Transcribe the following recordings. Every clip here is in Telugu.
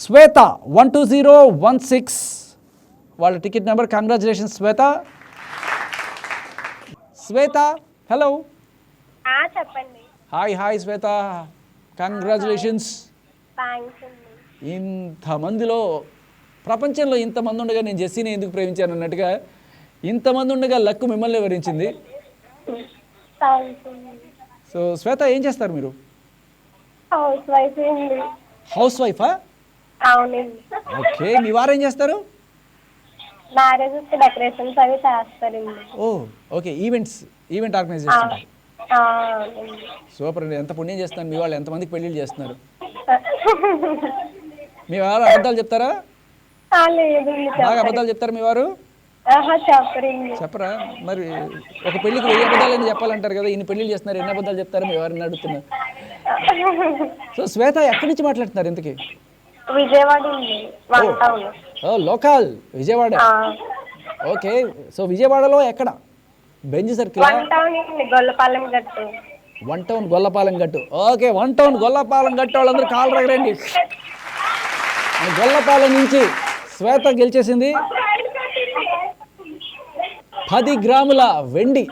శ్వేత 12016 వాళ్ళ టికెట్ నెంబర్. కంగ్రాచులేషన్స్ శ్వేత. శ్వేత హలో. చెప్పండి. హాయ్ శ్వేత, కంగ్రాచులేషన్స్. థ్యాంక్స్ అండి. ఇంతమందిలో, ప్రపంచంలో ఇంతమంది ఉండగా నేను జెస్సీని ఎందుకు ప్రేమించాను అన్నట్టుగా ఇంతమంది ఉండగా లక్కు మిమ్మల్ని వివరించింది. థ్యాంక్స్ అండి. సో శ్వేత ఏం చేస్తారు మీరు? హౌస్ వైఫ్ అండి. హౌస్ వైఫా? అవునండి. ఓకే, మీ వారు ఏం చేస్తారు? మ్యారేజ్ డెకరేషన్స్ అవి చేస్తారండి. ఓకే, ఈవెంట్ ఆర్గనైజ్ చేస్తారు. అవునండి. సూపర్ అండి, ఎంత పుణ్యం చేస్తున్నారు. మీ వాళ్ళు ఎంతమందికి పెళ్ళిళ్ళు చేస్తున్నారు? మీ వారు అబద్ధాలు చెప్తారా? లేదండి. బాగా అబద్ధాలు చెప్తారు మీ వారు? చెప్పరండి. చెప్పరా? మరి ఒక పెళ్లికి 1000 అబద్ధాలని చెప్పాలంటారు కదా, ఇన్ని పెళ్లిళ్ళు చేస్తున్నారు, ఎన్ని అబద్ధాలు చెప్తారు మీ వారిని అడుగుతున్నారు. సో శ్వేత ఎక్కడి నుంచి మాట్లాడుతున్నారు ఇంతకీ? విజయవాడ అండి. లోకల్ విజయవాడ. ఓకే, సో విజయవాడలో ఎక్కడ? Benz circle? గొల్లపాలెం గట్టు. 1 టౌన్ గొల్లపాలెం గట్టు. ఓకే, 1 టౌన్ గొల్లపాలెం గట్టు వాళ్ళందరూ కాలు రగరండి. గొల్లపాలెం నుంచి శ్వేత గెలిచేసింది 10 గ్రాముల వెండి.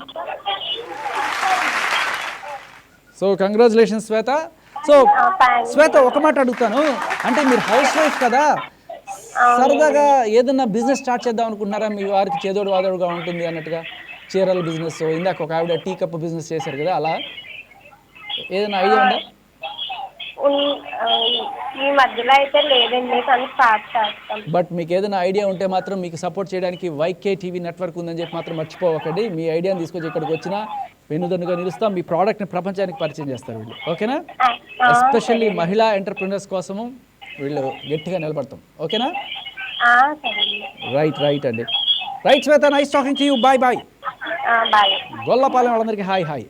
సో కంగ్రాచులేషన్స్ శ్వేత. సో శ్వేత ఒక మాట అడుగుతాను, అంటే మీరు హౌస్ వైఫ్ కదా, సరదాగా ఏదన్నా బిజినెస్ స్టార్ట్ చేద్దాం అనుకుంటున్నారా? మీ వారికి చేదోడు వాదోడుగా ఉంటుంది అన్నట్టుగా, చీరల బిజినెస్, ఇందాక ఒక ఆవిడ టీ కప్ బిజినెస్ చేశారు కదా, అలా ఏదైనా ఐడియా ఉందా? ఈ మధ్యలో అయితే లేదండి, కానీ స్టార్ట్ చేస్తాం. బట్ మీకు ఏదైనా ఐడియా ఉంటే మాత్రం మీకు సపోర్ట్ చేయడానికి వైకే టీవీ నెట్వర్క్ ఉందని చెప్పి మాత్రం మర్చిపోవకండి. మీ ఐడియాని తీసుకొచ్చి ఇక్కడికి వచ్చినా వెన్నుదన్నుగా నిలుస్తాం. మీ ప్రోడక్ట్ని ప్రపంచానికి పరిచయం చేస్తారు వీళ్ళు, ఓకేనా? ఎస్పెషల్లీ మహిళా ఎంటర్ప్రినర్స్ కోసము వీళ్ళు గట్టిగా నిలబడతాం, ఓకేనా? రైట్ అండి. Right Shweta, nice talking to you. Bye. Bye. Gollapalem వాళ్ళందరికీ హాయ్.